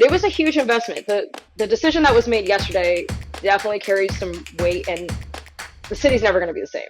It was a huge investment. The decision that was made yesterday definitely carries some weight, and the city's never going to be the same.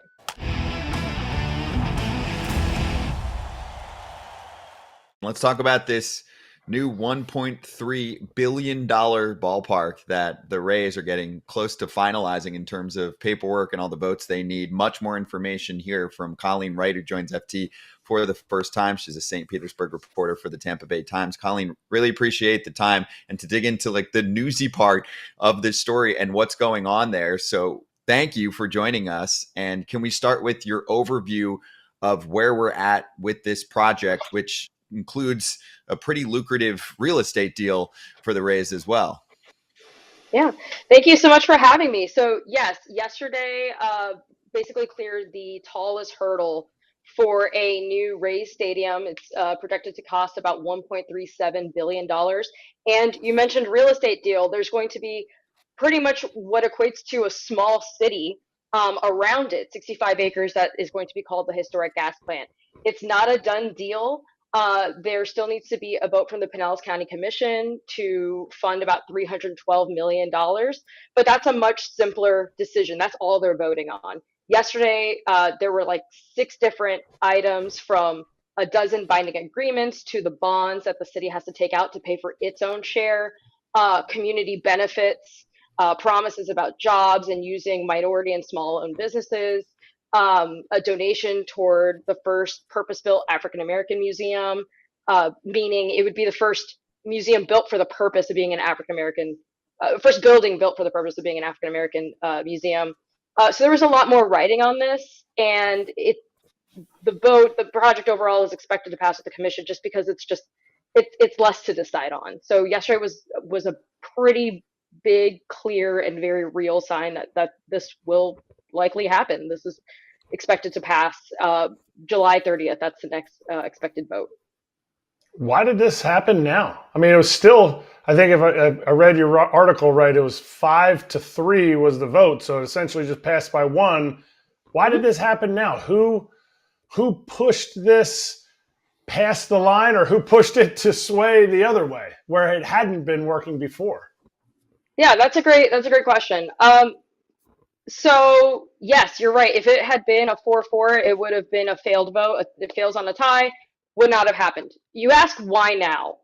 Let's talk about this new $1.3 billion ballpark that the Rays are getting close to finalizing in terms of paperwork and all the votes they need. Much more information here from Colleen Wright, who joins FT for the first time. She's a St. Petersburg reporter for the Tampa Bay Times. Colleen, really appreciate the time and to dig into like the newsy part of this story and what's going on there. So thank you for joining us. And can we start with your overview of where we're at with this project, which includes a pretty lucrative real estate deal for the Rays as well? Yeah, thank you so much for having me. So yes, yesterday basically cleared the tallest hurdle for a new Rays stadium. It's projected to cost about $1.37 billion. And you mentioned real estate deal. There's going to be pretty much what equates to a small city around it, 65 acres, that is going to be called the historic gas plant. It's not a done deal. There still needs to be a vote from the Pinellas County Commission to fund about $312 million, but that's a much simpler decision. That's all they're voting on. Yesterday, there were like 6 different items, from a dozen binding agreements to the bonds that the city has to take out to pay for its own share, community benefits, promises about jobs and using minority and small-owned businesses, a donation toward the first purpose-built African American museum, meaning it would be the first museum built for the purpose of being an African American, first building built for the purpose of being an African American museum. So there was a lot more writing on this, and the project overall is expected to pass with the commission just because it's less to decide on. So yesterday was a pretty big, clear, and very real sign that this will likely happen. This is expected to pass July 30th. That's the next expected vote. Why did this happen now? I mean, it was still, I think if I read your article right, it was 5-3 was the vote. So it essentially just passed by 1. Why did this happen now? Who pushed this past the line, or who pushed it to sway the other way where it hadn't been working before? Yeah, that's a great question. So yes, you're right. If it had been a 4-4, it would have been a failed vote. It fails on a tie, would not have happened. You ask why now?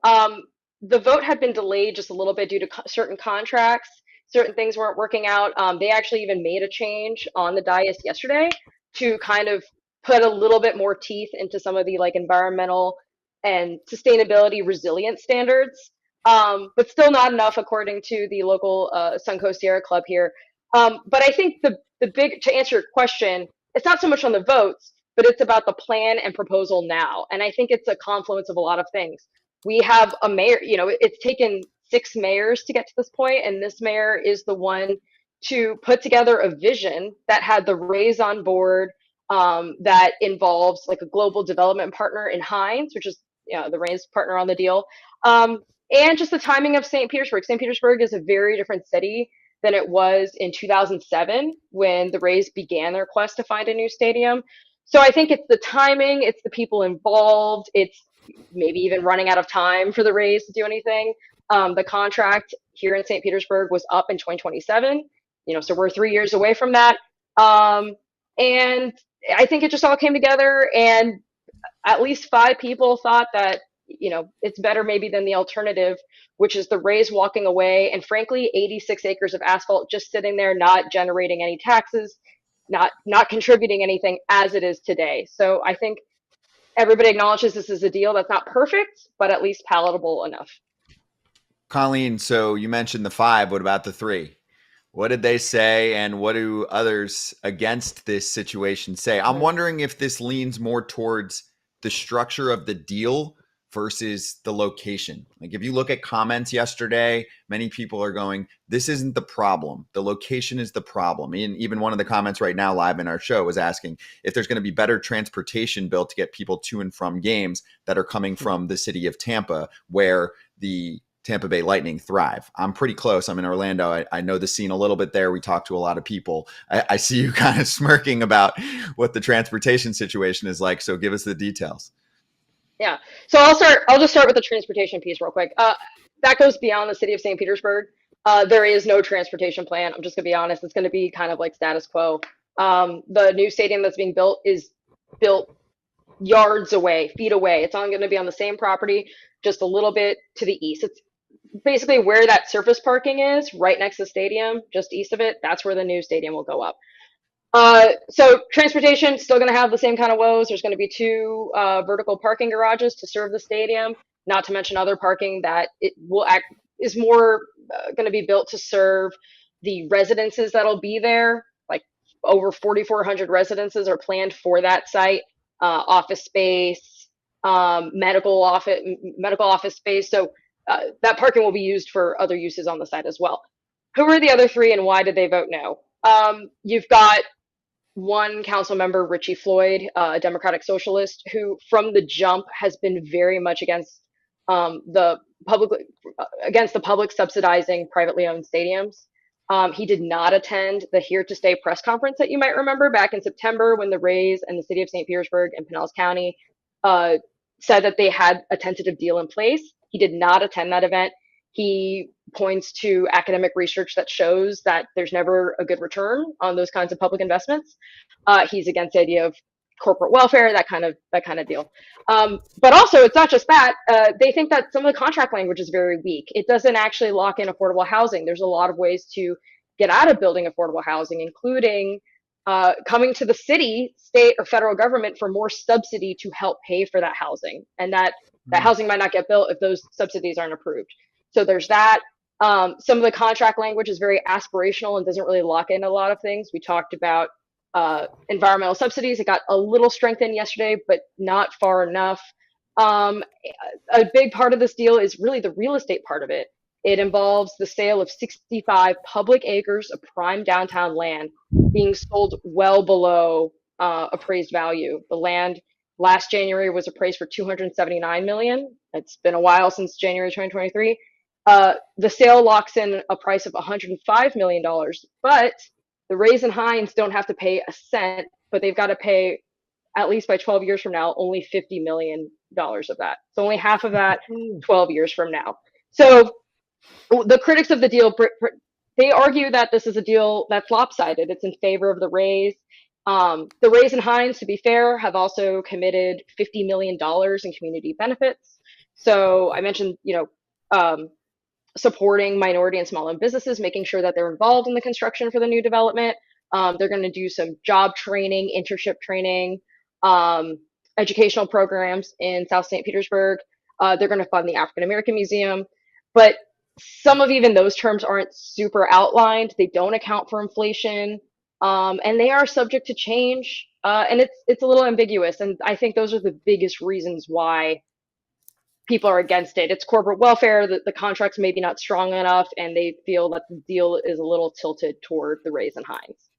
The vote had been delayed just a little bit due to certain contracts. Certain things weren't working out. They actually even made a change on the dais yesterday to kind of put a little bit more teeth into some of the like environmental and sustainability resilience standards, but still not enough according to the local Suncoast Sierra Club here. But I think the big, to answer your question, it's not so much on the votes, but it's about the plan and proposal now. And I think it's a confluence of a lot of things. We have a mayor, it's taken 6 mayors to get to this point, and this mayor is the one to put together a vision that had the Rays on board, that involves like a global development partner in Hines, which is the Rays partner on the deal, and just the timing of St. Petersburg. St. Petersburg is a very different city than it was in 2007 when the Rays began their quest to find a new stadium. So I think it's the timing, it's the people involved, it's maybe even running out of time for the Rays to do anything. The contract here in St. Petersburg was up in 2027, so we're 3 years away from that. And I think it just all came together, and at least 5 people thought that it's better maybe than the alternative, which is the Rays walking away, and frankly 86 acres of asphalt just sitting there, not generating any taxes, not contributing anything as it is today. So I think everybody acknowledges this is a deal that's not perfect, but at least palatable enough. Colleen, so you mentioned the 5. What about the 3? What did they say, and what do others against this situation say? I'm wondering if this leans more towards the structure of the deal versus the location. Like if you look at comments yesterday, many people are going, this isn't the problem. The location is the problem. And even one of the comments right now live in our show was asking if there's going to be better transportation built to get people to and from games that are coming from the city of Tampa, where the Tampa Bay Lightning thrive. I'm pretty close. I'm in Orlando. I know the scene a little bit there. We talk to a lot of people. I see you kind of smirking about what the transportation situation is like. So give us the details. Yeah. So I'll just start with the transportation piece real quick. that goes beyond the city of St. Petersburg. There is no transportation plan. I'm just gonna be honest. It's gonna be kind of like status quo. The new stadium that's being built is built yards away, feet away. It's only going to be on the same property, just a little bit to the east. It's basically where that surface parking is, right next to the stadium, just east of it. That's where the new stadium will go up. So transportation still going to have the same kind of woes. There's going to be two vertical parking garages to serve the stadium, not to mention other parking that it will act is more going to be built to serve the residences that'll be there. Like over 4,400 residences are planned for that site. Office space, medical office space. So that parking will be used for other uses on the site as well. Who are the other three, and why did they vote no? You've got one council member, Richie Floyd, a Democratic Socialist, who from the jump has been very much the public against the public subsidizing privately owned stadiums. He did not attend the Here to Stay press conference that you might remember back in September when the Rays and the city of St. Petersburg and Pinellas County said that they had a tentative deal in place. He did not attend that event. He points to academic research that shows that there's never a good return on those kinds of public investments. He's against the idea of corporate welfare, that kind of deal. But also, it's not just that. They think that some of the contract language is very weak. It doesn't actually lock in affordable housing. There's a lot of ways to get out of building affordable housing, including coming to the city, state, or federal government for more subsidy to help pay for that housing. And that housing might not get built if those subsidies aren't approved. So there's that. Some of the contract language is very aspirational and doesn't really lock in a lot of things. We talked about environmental subsidies. It got a little strengthened yesterday, but not far enough. A big part of this deal is really the real estate part of it. It involves the sale of 65 public acres of prime downtown land being sold well below appraised value. The land last January was appraised for $279 million. It's been a while since January 2023. The sale locks in a price of $105 million, but the Rays and Hines don't have to pay a cent, but they've got to pay, at least by 12 years from now, only $50 million of that. So only half of that 12 years from now. So the critics of the deal, they argue that this is a deal that's lopsided. It's in favor of the Rays. The Rays and Hines, to be fair, have also committed $50 million in community benefits. So I mentioned, supporting minority and small-owned businesses, making sure that they're involved in the construction for the new development. They're going to do some job training, internship training, educational programs in South St. Petersburg. They're going to fund the African American Museum. But some of even those terms aren't super outlined. They don't account for inflation, and they are subject to change. And it's a little ambiguous. And I think those are the biggest reasons why people are against it. It's corporate welfare, the contract's maybe not strong enough, and they feel that the deal is a little tilted toward the Rays and Hines.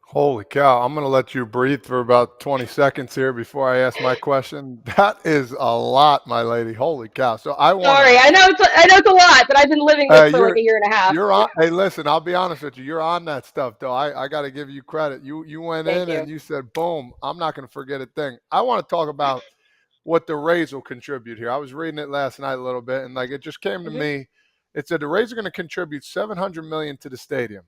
Holy cow. I'm going to let you breathe for about 20 seconds here before I ask my question. That is a lot, my lady. Holy cow. So Sorry, I know it's a lot, but I've been living this for like a year and a half. You're on. Hey, listen, I'll be honest with you. You're on that stuff, though. I got to give you credit. You went in and you said, boom, I'm not going to forget a thing. I want to talk about what the Rays will contribute here. I was reading it last night a little bit, and it just came to me. It said the Rays are going to contribute $700 million to the stadium.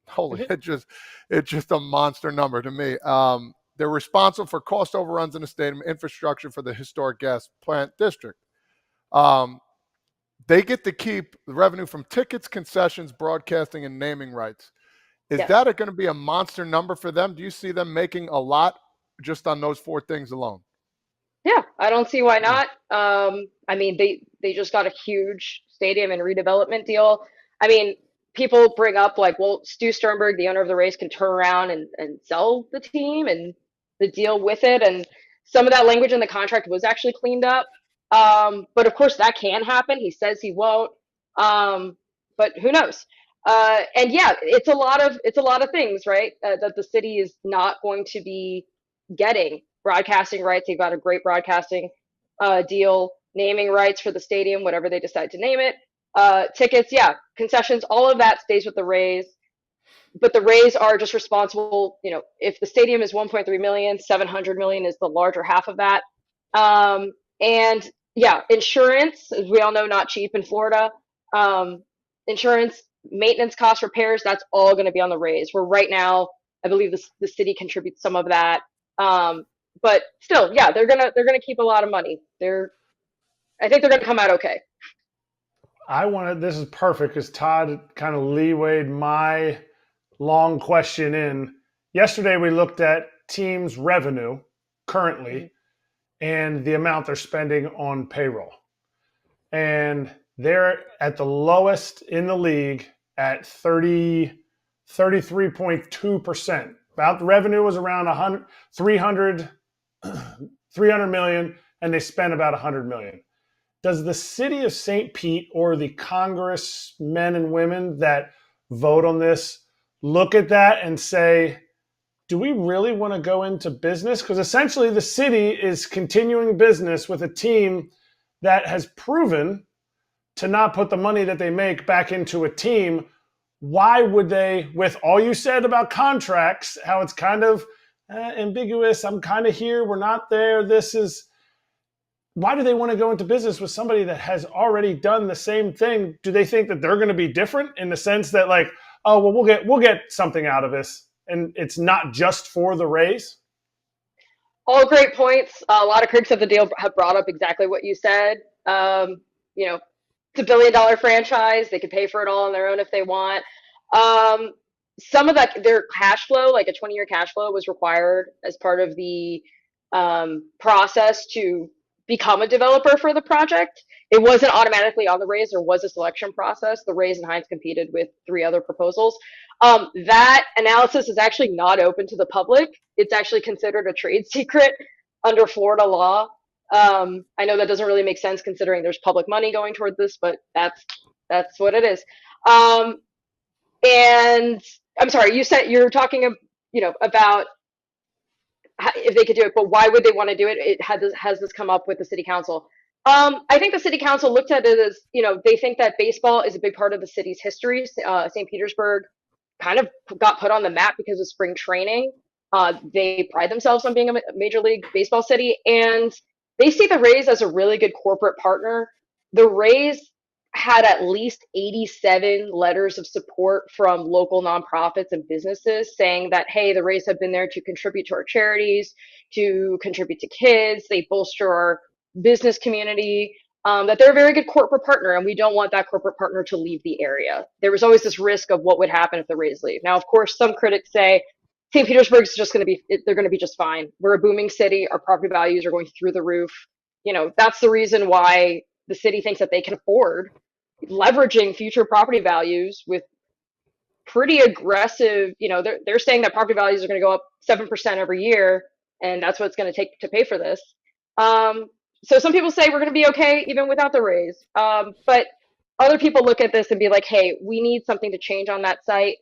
Holy, it's just a monster number to me. They're responsible for cost overruns in the stadium, infrastructure for the historic gas plant district. They get to keep the revenue from tickets, concessions, broadcasting, and naming rights. Is that going to be a monster number for them? Do you see them making a lot just on those four things alone? Yeah, I don't see why not. I mean, they just got a huge stadium and redevelopment deal. I mean, people bring up well, Stu Sternberg, the owner of the Rays, can turn around and sell the team and the deal with it. And some of that language in the contract was actually cleaned up. But of course that can happen. He says he won't. But who knows? And yeah, it's a lot of things, right? That the city is not going to be getting. Broadcasting rights. They've got a great broadcasting deal, naming rights for the stadium, whatever they decide to name it. Tickets, concessions, all of that stays with the Rays. But the Rays are just responsible, if the stadium is 1.3 million, 700 million is the larger half of that. And yeah, insurance, as we all know, not cheap in Florida. Um, Insurance, maintenance costs, repairs, that's all going to be on the Rays. Where right now, I believe the city contributes some of that. Um, but still, yeah, they're gonna keep a lot of money. I think they're gonna come out okay. This is perfect because Todd kind of leewayed my long question in. Yesterday, we looked at teams' revenue currently and the amount they're spending on payroll. And they're at the lowest in the league at 33.2%. About the revenue was around 300 million, and they spent about 100 million. Does the city of St. Pete or the congressmen and women that vote on this look at that and say, do we really want to go into business? Because essentially the city is continuing business with a team that has proven to not put the money that they make back into a team. Why would they, with all you said about contracts, how it's kind of ambiguous, I'm kind of here, we're not there, why do they want to go into business with somebody that has already done the same thing? Do they think that they're going to be different in the sense that, like, oh, well, we'll get something out of this, and it's not just for the Rays? All great points. A lot of critics of the deal have brought up exactly what you said. You know, it's $1 billion franchise. They could pay for it all on their own if they want. Some of their cash flow, like a 20-year cash flow, was required as part of the process to become a developer for the project. It wasn't automatically on the Rays. There was a selection process. The Rays and Hines competed with 3 other proposals. That analysis is actually not open to the public. It's actually considered a trade secret under Florida law. I know that doesn't really make sense considering there's public money going toward this, but that's what it is. And I'm sorry, you're talking, about if they could do it, but why would they want to do it? Has this come up with the city council? I think the city council looked at it as, they think that baseball is a big part of the city's history. St. Petersburg kind of got put on the map because of spring training. They pride themselves on being a major league baseball city, and they see the Rays as a really good corporate partner. The Rays had at least 87 letters of support from local nonprofits and businesses saying that, hey, the Rays have been there to contribute to our charities, to contribute to kids, they bolster our business community, that they're a very good corporate partner, and we don't want that corporate partner to leave the area. There was always this risk of what would happen if the Rays leave. Now, of course, some critics say St. Petersburg's just going to they're going to be just fine. We're a booming city. Our property values are going through the roof. That's the reason why the city thinks that they can afford leveraging future property values with pretty aggressive, they're saying that property values are going to go up 7% every year, and that's what it's going to take to pay for this. So some people say we're going to be okay even without the Rays. But other people look at this and be like, hey, we need something to change on that site.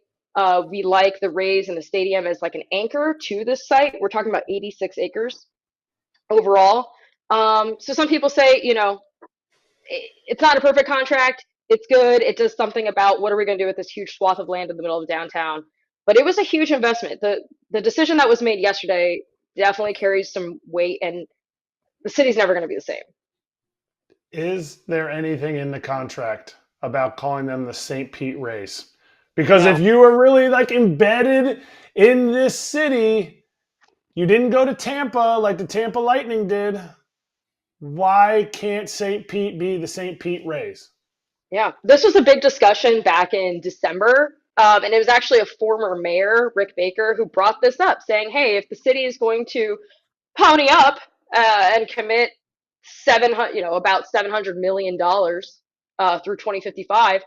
We like the Rays and the stadium as like an anchor to this site. We're talking about 86 acres overall. So some people say, it's not a perfect contract. It's good. It does something about what are we going to do with this huge swath of land in the middle of downtown. But it was a huge investment. The decision that was made yesterday definitely carries some weight, and the city's never going to be the same. Is there anything in the contract about calling them the St. Pete Rays? Because if you were really like embedded in this city, you didn't go to Tampa like the Tampa Lightning did. Why can't St. Pete be the St. Pete Rays? Yeah, this was a big discussion back in December. And it was actually a former mayor, Rick Baker, who brought this up, saying, hey, if the city is going to pony up and commit about $700 million through 2055,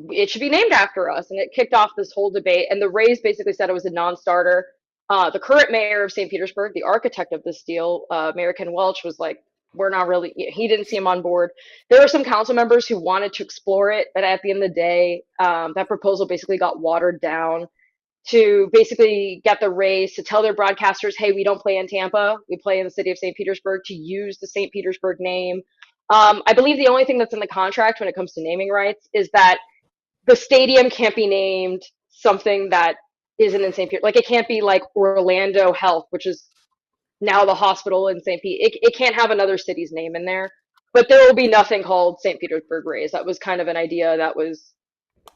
it should be named after us. And it kicked off this whole debate. And the Rays basically said it was a non-starter. The current mayor of St. Petersburg, the architect of this deal, Mayor Ken Welch, was like, we're not really, he didn't see him on board. There were some council members who wanted to explore it, but at the end of the day, that proposal basically got watered down to basically get the Rays to tell their broadcasters, hey, we don't play in Tampa, we play in the city of St. Petersburg, to use the St. Petersburg name. I believe the only thing that's in the contract when it comes to naming rights is that the stadium can't be named something that isn't in St. Petersburg. Like, it can't be like Orlando Health, which is now the hospital in St. Pete. It can't have another city's name in there. but there will be nothing called St. Petersburg Rays. That was kind of an idea that was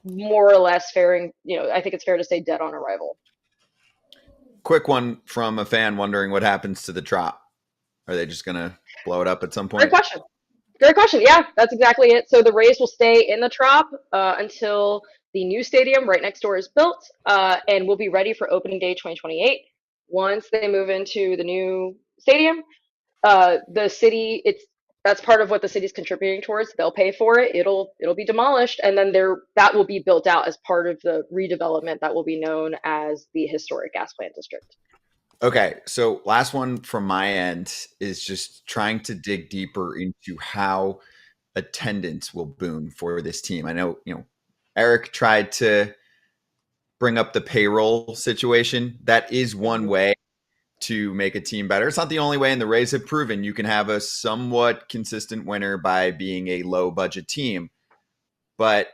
more or less faring, I think it's fair to say dead on arrival. Quick one from a fan wondering what happens to the Trop. Are they just going to blow it up at some point? Great question. Great question. Yeah, that's exactly it. So the Rays will stay in the Trop until the new stadium right next door is built, and will be ready for opening day 2028. Once they move into the new stadium, the city, that's part of what the city's contributing towards. They'll pay for it. It'll be demolished, and then that will be built out as part of the redevelopment that will be known as the historic gas plant district. Okay, so last one from my end is just trying to dig deeper into how attendance will boom for this team. I know, Eric tried to bring up the payroll situation. That is one way to make a team better. It's not the only way, and the Rays have proven you can have a somewhat consistent winner by being a low budget team. But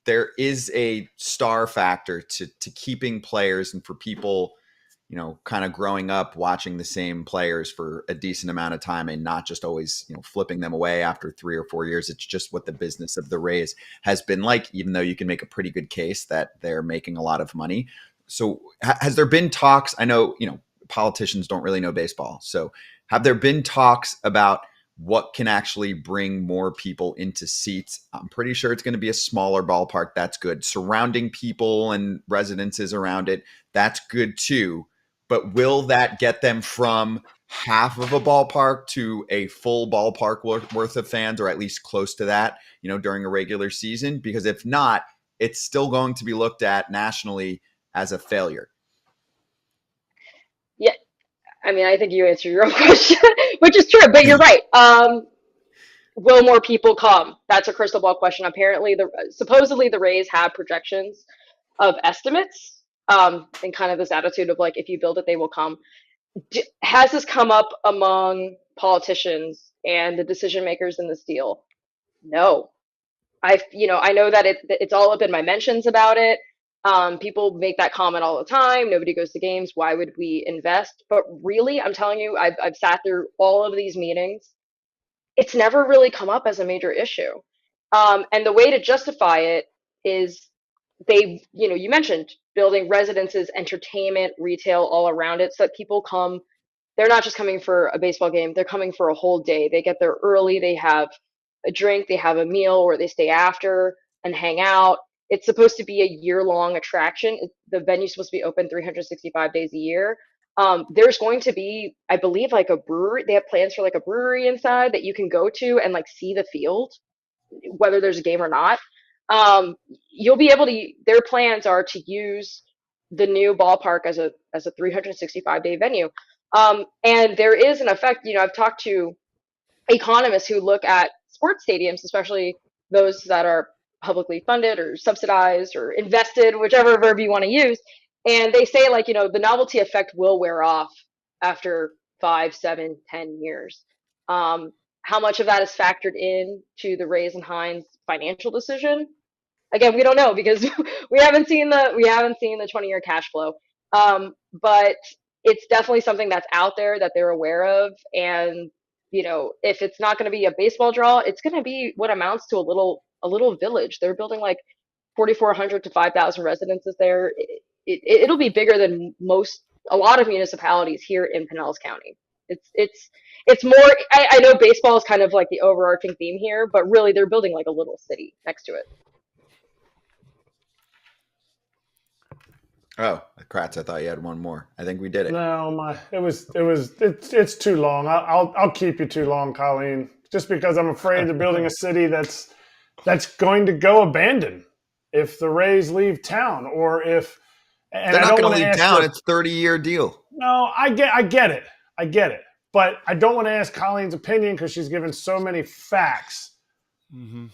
there is a star factor to keeping players and for people, kind of growing up watching the same players for a decent amount of time and not just always, flipping them away after 3 or 4 years. It's just what the business of the Rays has been like, even though you can make a pretty good case that they're making a lot of money. So has there been talks? I know, politicians don't really know baseball. So have there been talks about what can actually bring more people into seats? I'm pretty sure it's going to be a smaller ballpark. That's good. Surrounding people and residences around it, that's good too. But will that get them from half of a ballpark to a full ballpark worth of fans, or at least close to that, during a regular season? Because if not, it's still going to be looked at nationally as a failure. Yeah, I mean, I think you answered your own question, which is true, but you're right. Will more people come? That's a crystal ball question. Apparently, supposedly the Rays have projections of estimates, and kind of this attitude of like, if you build it, they will come. Has this come up among politicians and the decision makers in this deal? No. I know that it's all up in my mentions about it. People make that comment all the time. Nobody goes to games. Why would we invest? But really, I'm telling you, I've sat through all of these meetings. It's never really come up as a major issue. And the way to justify it is you mentioned building residences, entertainment, retail all around it so that people come. They're not just coming for a baseball game, they're coming for a whole day. They get there early, they have a drink, they have a meal, or they stay after and hang out. It's supposed to be a year-long attraction. The venue's supposed to be open 365 days a year. There's going to be, I believe, like a brewery. They have plans for like a brewery inside that you can go to and like see the field, whether there's a game or not. You'll be able to. Their plans are to use the new ballpark as a 365-day venue. And there is an effect. I've talked to economists who look at sports stadiums, especially those that are publicly funded or subsidized or invested, whichever verb you want to use. And they say, like, the novelty effect will wear off after 5, 7, 10 years. How much of that is factored in to the Rays and Hines financial decision? Again, we don't know because we haven't seen the 20-year cash flow. But it's definitely something that's out there that they're aware of. And, if it's not going to be a baseball draw, it's going to be what amounts to a little village. They're building like 4,400 to 5,000 residences there. It'll be bigger than a lot of municipalities here in Pinellas County. It's more, I know baseball is kind of like the overarching theme here, but really they're building like a little city next to it. Oh, Kratz, I thought you had one more. I think we did it. No, it's too long. I'll keep you too long, Colleen, just because I'm afraid they're building a city that's going to go abandoned if the Rays leave town, or if they're not going to leave town. It's a 30-year deal. No, I get it. But I don't want to ask Colleen's opinion because she's given so many facts. Mm-hmm.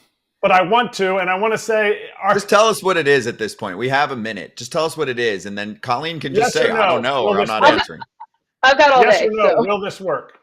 But I want to, and I want to say... Just tell us what it is at this point. We have a minute. Just tell us what it is, and then Colleen can just say, no. I don't know, or I'm not answering. I've got all yes day. Or no, so. Will this work?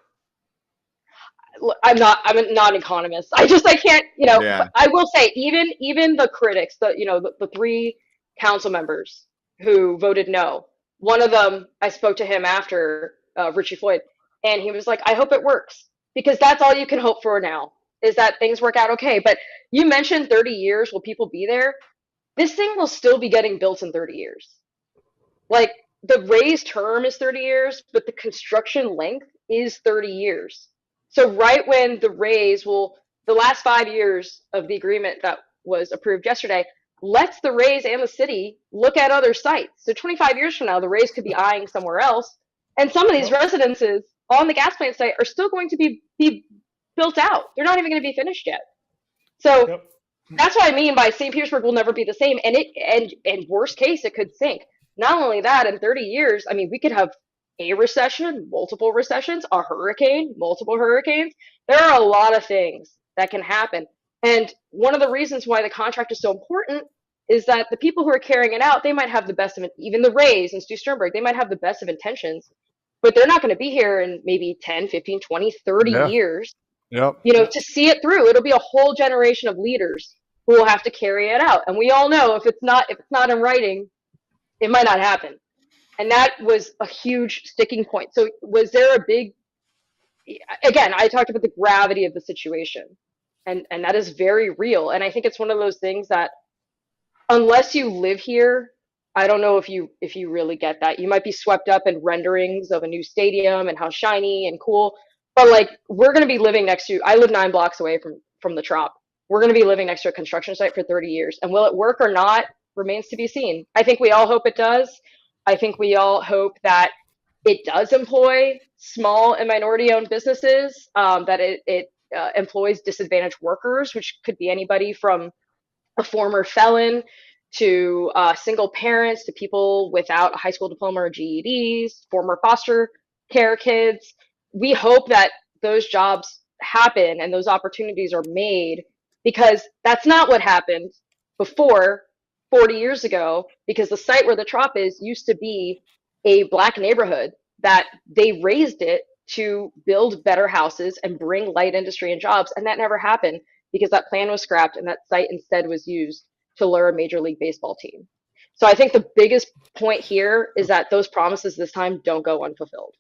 I'm not an economist. I can't, yeah. I will say, even the critics, the 3 council members who voted no, one of them, I spoke to him after Richie Floyd, and he was like, I hope it works, because that's all you can hope for now is that things work out okay. But you mentioned 30 years, will people be there? This thing will still be getting built in 30 years. Like, the Rays term is 30 years, but the construction length is 30 years. So right when the Rays will, the last 5 years of the agreement that was approved yesterday, lets the Rays and the city look at other sites. So 25 years from now, the Rays could be eyeing somewhere else. And some of these residences on the gas plant site are still going to be built out. They're not even going to be finished yet. So that's what I mean by St. Petersburg will never be the same. And worst case, it could sink. Not only that, in 30 years, I mean, we could have a recession, multiple recessions, a hurricane, multiple hurricanes. There are a lot of things that can happen. And one of the reasons why the contract is so important is that the people who are carrying it out, they might have the best of it, even the Rays and Stu Sternberg, they might have the best of intentions, but they're not going to be here in maybe 10, 15, 20, 30 years. Yep. You know, to see it through. It'll be a whole generation of leaders who will have to carry it out. And we all know if it's not in writing, it might not happen. And that was a huge sticking point. So was there a big, again, I talked about the gravity of the situation, and that is very real. And I think it's one of those things that unless you live here, I don't know if you really get that. You might be swept up in renderings of a new stadium and how shiny and cool, but like, we're going to be living next to, I live 9 blocks away from the Trop. We're going to be living next to a construction site for 30 years. And will it work or not remains to be seen. I think we all hope it does. I think we all hope that it does employ small and minority-owned businesses, that it employs disadvantaged workers, which could be anybody from a former felon to single parents to people without a high school diploma or GEDs, former foster care kids. We hope that those jobs happen and those opportunities are made, because that's not what happened before 40 years ago, because the site where the Trop is used to be a Black neighborhood that they raised it to build better houses and bring light industry and jobs. And that never happened because that plan was scrapped and that site instead was used to lure a Major League Baseball team. So I think the biggest point here is that those promises this time don't go unfulfilled.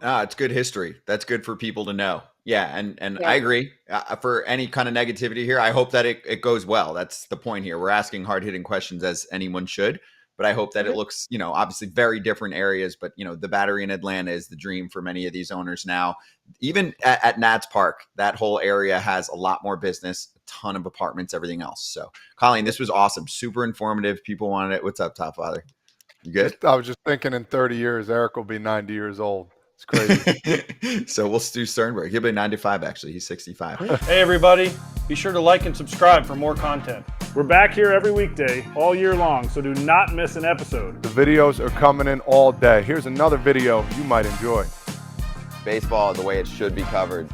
It's good history. That's good for people to know. Yeah, and I agree. For any kind of negativity here, I hope that it goes well. That's the point here. We're asking hard-hitting questions, as anyone should, but I hope that it looks, obviously very different areas, but, the Battery in Atlanta is the dream for many of these owners now. Even at Nats Park, that whole area has a lot more business, a ton of apartments, everything else. So, Colleen, this was awesome. Super informative. People wanted it. What's up, Top Father? You good? I was just thinking in 30 years, Eric will be 90 years old. It's crazy. So we'll Stu Sternberg. He'll be 95, actually. He's 65. Hey, everybody. Be sure to like and subscribe for more content. We're back here every weekday, all year long, so do not miss an episode. The videos are coming in all day. Here's another video you might enjoy. Baseball the way it should be covered.